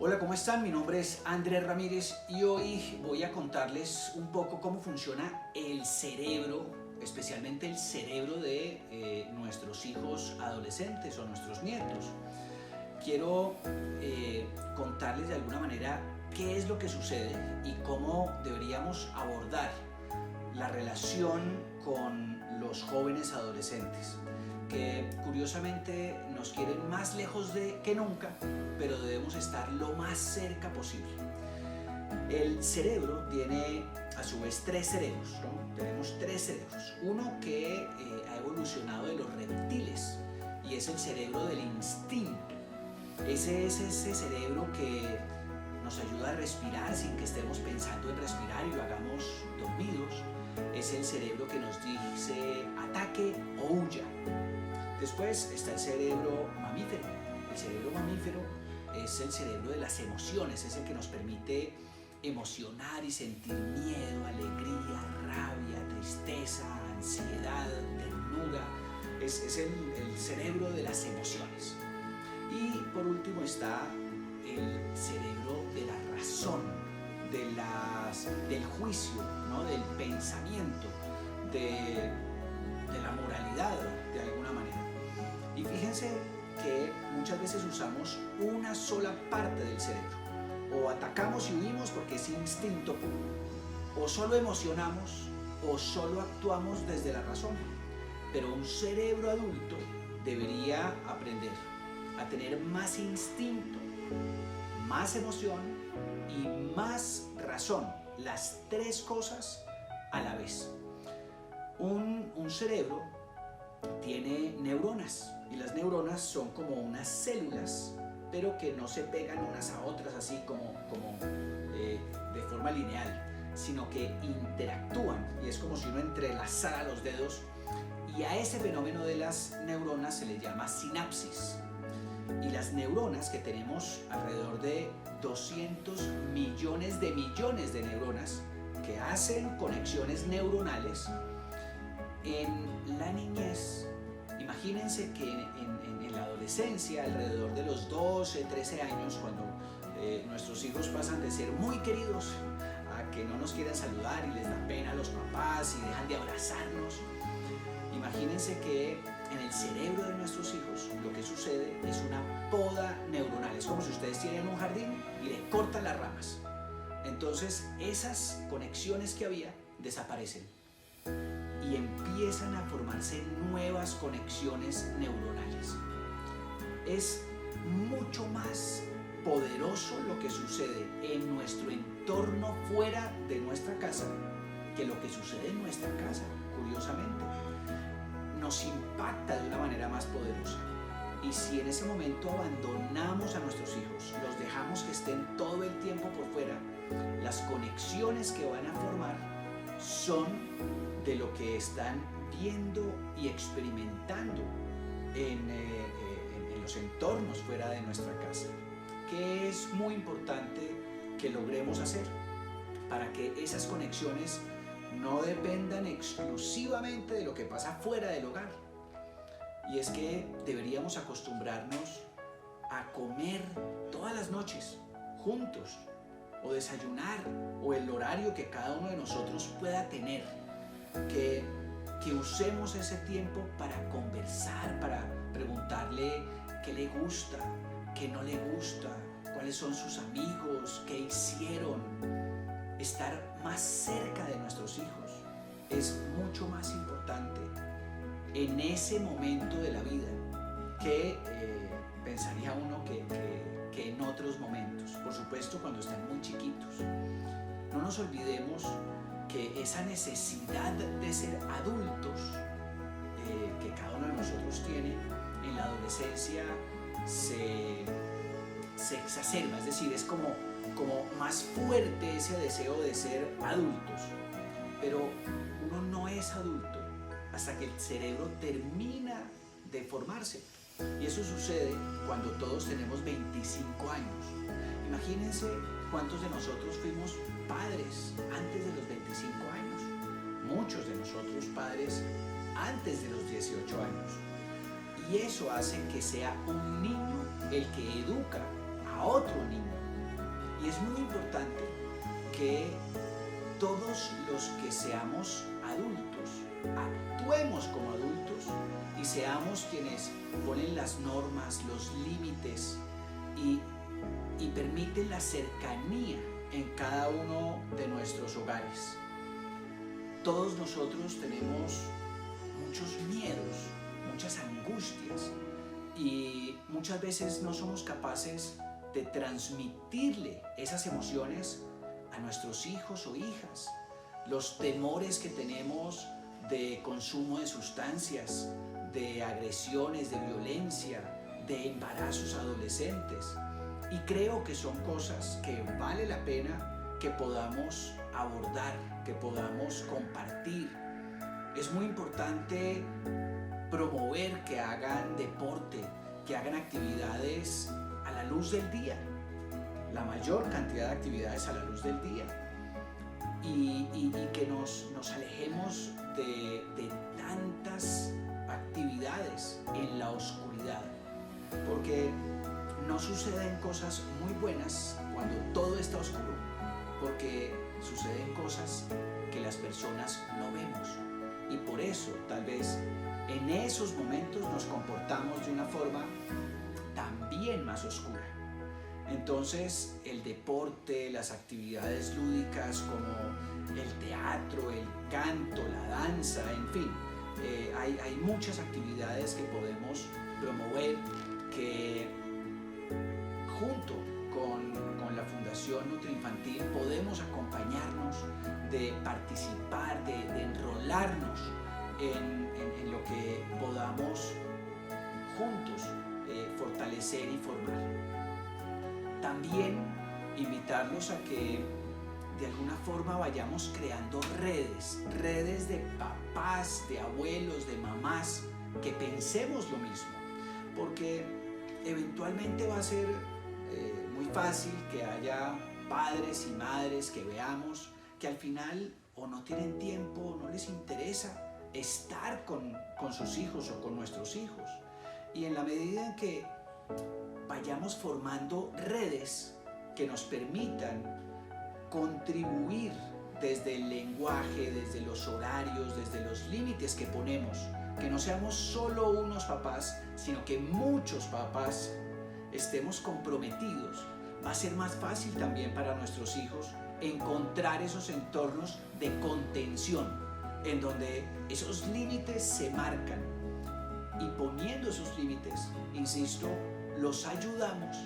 Hola, ¿cómo están? Mi nombre es Andrés Ramírez y hoy voy a contarles un poco cómo funciona el cerebro, especialmente el cerebro de nuestros hijos adolescentes o nuestros nietos. Quiero contarles de alguna manera qué es lo que sucede y cómo deberíamos abordar la relación con los jóvenes adolescentes, que curiosamente nos quieren más lejos que nunca, pero debemos estar lo más cerca posible. El cerebro tiene a su vez tres cerebros, ¿no? Tenemos tres cerebros. Uno que ha evolucionado de los reptiles y es el cerebro del instinto. Ese es ese cerebro que nos ayuda a respirar sin que estemos pensando en respirar y lo hagamos dormidos. Es el cerebro que nos dice ataque o huya. Después está el cerebro mamífero. El cerebro mamífero es el cerebro de las emociones, es el que nos permite emocionar y sentir miedo, alegría, rabia, tristeza, ansiedad, ternura. Es el cerebro de las emociones. Y por último está el cerebro de la razón, del juicio, ¿no? Del pensamiento, de la moralidad, de alguna manera. Y fíjense que muchas veces usamos una sola parte del cerebro. O atacamos y huimos porque es instinto puro. O solo emocionamos o solo actuamos desde la razón. Pero un cerebro adulto debería aprender a tener más instinto, más emoción y más razón. Las tres cosas a la vez. Un cerebro tiene neuronas y las neuronas son como unas células, pero que no se pegan unas a otras así como de forma lineal, sino que interactúan y es como si uno entrelazara los dedos, y a ese fenómeno de las neuronas se le llama sinapsis. Y las neuronas, que tenemos alrededor de 200 millones de neuronas que hacen conexiones neuronales en la niñez. Imagínense que en la adolescencia, alrededor de los 12, 13 años, cuando nuestros hijos pasan de ser muy queridos a que no nos quieren saludar y les da pena a los papás y dejan de abrazarnos. Imagínense que en el cerebro de nuestros hijos lo que sucede es una poda neuronal. Es como si ustedes tienen un jardín y le cortan las ramas. Entonces esas conexiones que había desaparecen y empiezan a formarse nuevas conexiones neuronales. Es mucho más poderoso lo que sucede en nuestro entorno fuera de nuestra casa que lo que sucede en nuestra casa, curiosamente. Nos impacta de una manera más poderosa. Y si en ese momento abandonamos a nuestros hijos, los dejamos que estén todo el tiempo por fuera, las conexiones que van a formar son de lo que están viendo y experimentando en los entornos fuera de nuestra casa, que es muy importante que logremos hacer para que esas conexiones no dependan exclusivamente de lo que pasa fuera del hogar. Y es que deberíamos acostumbrarnos a comer todas las noches juntos, o desayunar, o el horario que cada uno de nosotros pueda tener, que usemos ese tiempo para conversar, para preguntarle qué le gusta, qué no le gusta, cuáles son sus amigos, qué hicieron. Estar más cerca de nuestros hijos es mucho más importante en ese momento de la vida que pensaría uno que en otros momentos. Por supuesto, cuando están muy chiquitos. No nos olvidemos que esa necesidad de ser adultos que cada uno de nosotros tiene en la adolescencia se exacerba, es decir, es como más fuerte ese deseo de ser adultos. Pero uno no es adulto hasta que el cerebro termina de formarse. Y eso sucede cuando todos tenemos 25 años. Imagínense cuántos de nosotros fuimos padres antes de los 25 años. Muchos de nosotros padres antes de los 18 años. Y eso hace que sea un niño el que educa a otro niño. es muy importante que todos los que seamos adultos actuemos como adultos y seamos quienes ponen las normas, los límites y permiten la cercanía en cada uno de nuestros hogares. Todos nosotros tenemos muchos miedos, muchas angustias y muchas veces no somos capaces de transmitirle esas emociones a nuestros hijos o hijas. Los temores que tenemos de consumo de sustancias, de agresiones, de violencia, de embarazos adolescentes. Y creo que son cosas que vale la pena que podamos abordar, que podamos compartir. Es muy importante promover que hagan deporte, que hagan actividades a la luz del día, la mayor cantidad de actividades a la luz del día, y que nos alejemos de tantas actividades en la oscuridad, porque no suceden cosas muy buenas cuando todo está oscuro, porque suceden cosas que las personas no vemos, y por eso tal vez en esos momentos nos comportamos de una forma también más oscura. Entonces el deporte, las actividades lúdicas como el teatro, el canto, la danza, en fin, hay muchas actividades que podemos promover, que junto con la Fundación Nutriinfantil podemos acompañarnos, de participar, de enrolarnos en lo que podamos juntos fortalecer y formar. También invitarlos a que de alguna forma vayamos creando redes de papás, de abuelos, de mamás, que pensemos lo mismo, porque eventualmente va a ser muy fácil que haya padres y madres que veamos que al final o no tienen tiempo o no les interesa estar con sus hijos o con nuestros hijos. Y en la medida en que vayamos formando redes que nos permitan contribuir desde el lenguaje, desde los horarios, desde los límites que ponemos, que no seamos solo unos papás, sino que muchos papás estemos comprometidos, va a ser más fácil también para nuestros hijos encontrar esos entornos de contención, en donde esos límites se marcan, y poniendo esos límites, insisto, los ayudamos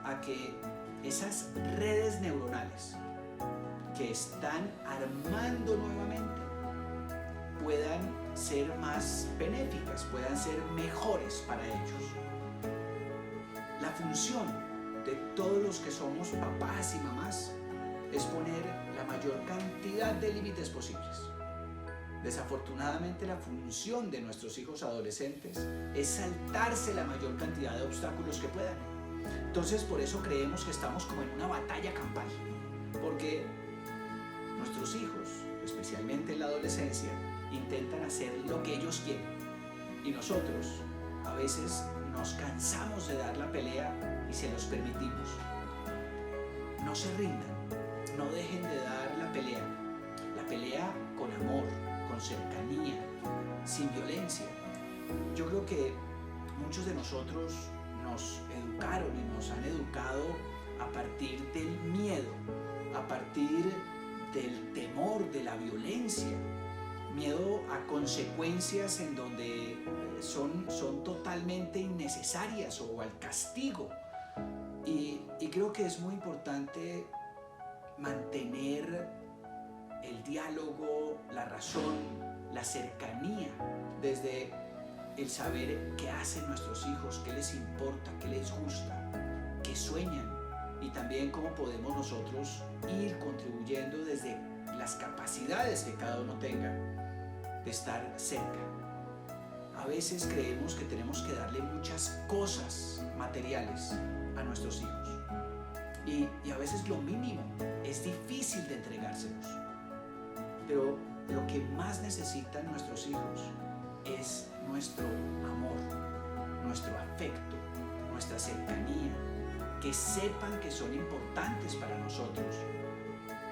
a que esas redes neuronales que están armando nuevamente puedan ser más benéficas, puedan ser mejores para ellos. La función de todos los que somos papás y mamás es poner la mayor cantidad de límites posibles. Desafortunadamente, la función de nuestros hijos adolescentes es saltarse la mayor cantidad de obstáculos que puedan. Entonces, por eso creemos que estamos como en una batalla campal, porque nuestros hijos, especialmente en la adolescencia, intentan hacer lo que ellos quieren, y nosotros a veces nos cansamos de dar la pelea y se los permitimos. No se rindan, no dejen de dar la pelea con amor, con cercanía, sin violencia. Yo creo que muchos de nosotros nos educaron y nos han educado a partir del miedo, a partir del temor, de la violencia, miedo a consecuencias en donde son totalmente innecesarias, o al castigo. Y creo que es muy importante mantener el diálogo, la razón, la cercanía, desde el saber qué hacen nuestros hijos, qué les importa, qué les gusta, qué sueñan, y también cómo podemos nosotros ir contribuyendo desde las capacidades que cada uno tenga de estar cerca. A veces creemos que tenemos que darle muchas cosas materiales a nuestros hijos, y a veces lo mínimo es difícil de entregárselos, pero lo que más necesitan nuestros hijos es nuestro amor, nuestro afecto, nuestra cercanía, que sepan que son importantes para nosotros,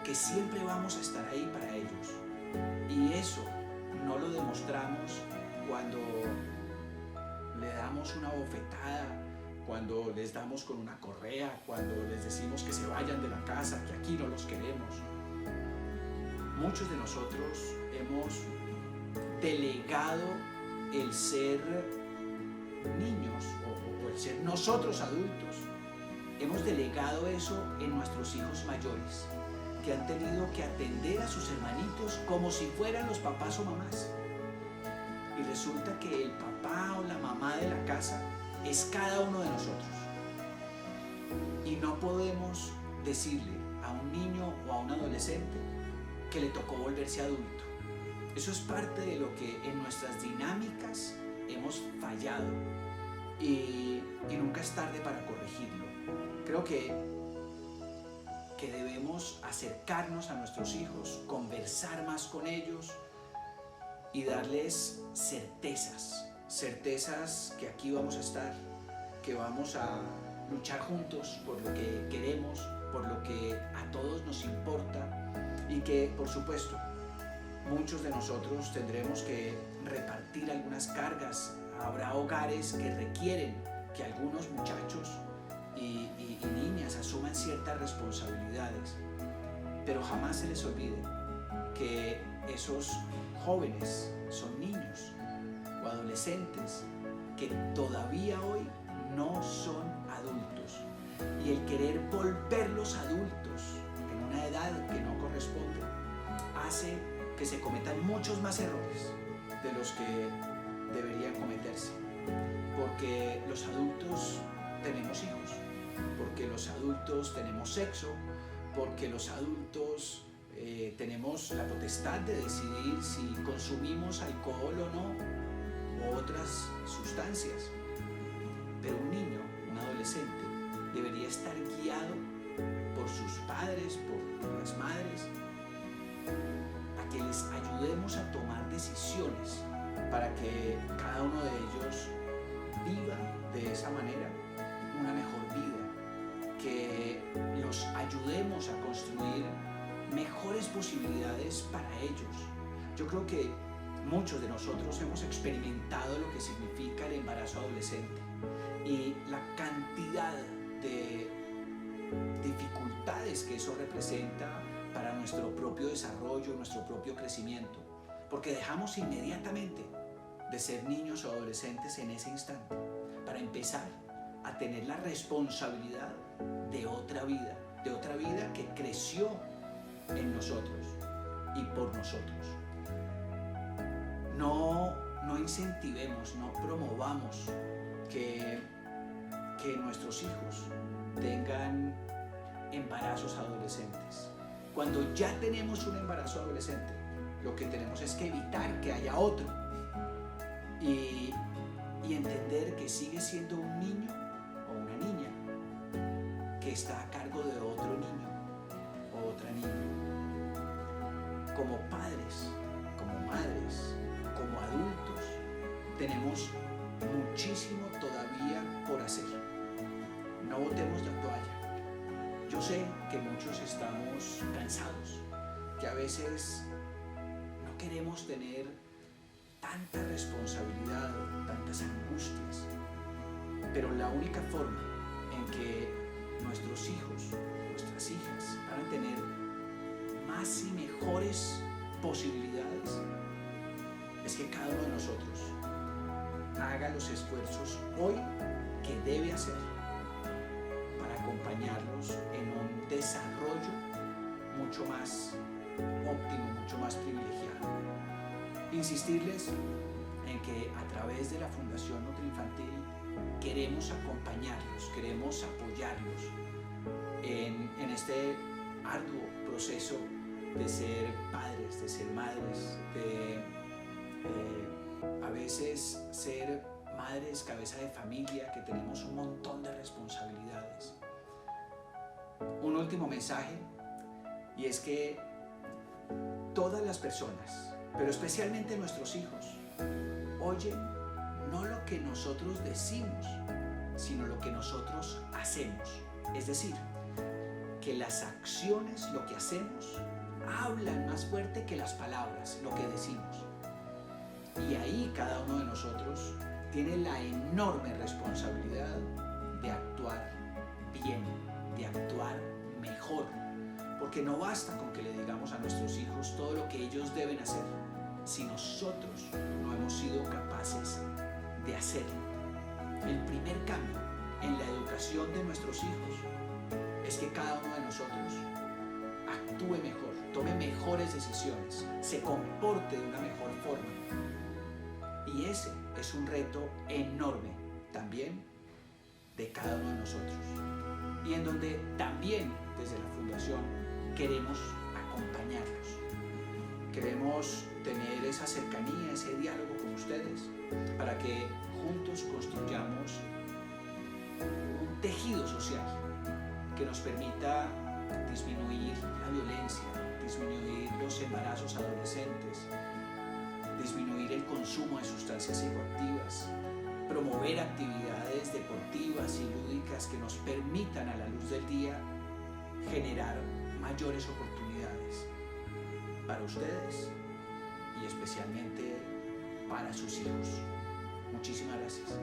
que siempre vamos a estar ahí para ellos. Y eso no lo demostramos cuando le damos una bofetada, cuando les damos con una correa, cuando les decimos que se vayan de la casa, que aquí no los queremos. Muchos de nosotros hemos delegado el ser niños o el ser nosotros adultos. Hemos delegado eso en nuestros hijos mayores, que han tenido que atender a sus hermanitos como si fueran los papás o mamás. Y resulta que el papá o la mamá de la casa es cada uno de nosotros. Y no podemos decirle a un niño o a un adolescente que le tocó volverse adulto. Eso es parte de lo que en nuestras dinámicas hemos fallado y nunca es tarde para corregirlo. Creo que debemos acercarnos a nuestros hijos, conversar más con ellos y darles certezas que aquí vamos a estar, que vamos a luchar juntos por lo que queremos, por lo que a todos nos importa y que, por supuesto, muchos de nosotros tendremos que repartir algunas cargas. Habrá hogares que requieren que algunos muchachos y niñas asuman ciertas responsabilidades, pero jamás se les olvide que esos jóvenes son niños o adolescentes que todavía hoy no son adultos, y el querer volverlos adultos en una edad que no corresponde hace que se cometan muchos más errores de los que deberían cometerse, porque los adultos tenemos hijos, porque los adultos tenemos sexo, porque los adultos tenemos la potestad de decidir si consumimos alcohol o no, o otras sustancias. Pero un niño, un adolescente, debería estar guiado por sus padres, por las madres, a que les ayudemos a tomar decisiones para que cada uno de ellos viva de esa manera una mejor vida, que los ayudemos a construir mejores posibilidades para ellos. Yo creo que muchos de nosotros hemos experimentado lo que significa el embarazo adolescente y la cantidad de dificultades que eso representa para nuestro propio desarrollo, nuestro propio crecimiento, porque dejamos inmediatamente de ser niños o adolescentes en ese instante para empezar a tener la responsabilidad de otra vida que creció en nosotros y por nosotros. No incentivemos, no promovamos que nuestros hijos tengan embarazos adolescentes. Cuando ya tenemos un embarazo adolescente, lo que tenemos es que evitar que haya otro y entender que sigue siendo un niño o una niña que está a cargo de otro niño o otra niña. Como padres, como madres, como adultos, tenemos muchísimo todavía por hacer. No botemos la toalla. Yo sé que muchos estamos cansados, que a veces no queremos tener tanta responsabilidad, tantas angustias, pero la única forma en que nuestros hijos, nuestras hijas van a tener más y mejores posibilidades es que cada uno de nosotros haga los esfuerzos hoy que debe hacer para acompañarlos en un desarrollo mucho más óptimo, mucho más privilegiado. Insistirles en que a través de la Fundación Nutriinfantil queremos acompañarlos, queremos apoyarlos en este arduo proceso de ser padres, de ser madres, de a veces ser madres cabeza de familia, que tenemos un montón de responsabilidades. Un último mensaje, y es que todas las personas, pero especialmente nuestros hijos, oyen no lo que nosotros decimos, sino lo que nosotros hacemos. Es decir, que las acciones, lo que hacemos, hablan más fuerte que las palabras, lo que decimos. Y ahí cada uno de nosotros tiene la enorme responsabilidad de actuar bien, de actuar mejor. Porque no basta con que le digamos a nuestros hijos todo lo que ellos deben hacer, si nosotros no hemos sido capaces de hacerlo. El primer cambio en la educación de nuestros hijos es que cada uno de nosotros actúe mejor, tome mejores decisiones, se comporte de una mejor forma. Y ese es un reto enorme también de cada uno de nosotros. Y en donde también desde la Fundación queremos acompañarlos. Queremos tener esa cercanía, ese diálogo con ustedes, para que juntos construyamos un tejido social que nos permita disminuir la violencia, disminuir los embarazos adolescentes, disminuir el consumo de sustancias psicoactivas, promover actividades deportivas y lúdicas que nos permitan a la luz del día generar mayores oportunidades para ustedes y especialmente para sus hijos. Muchísimas gracias.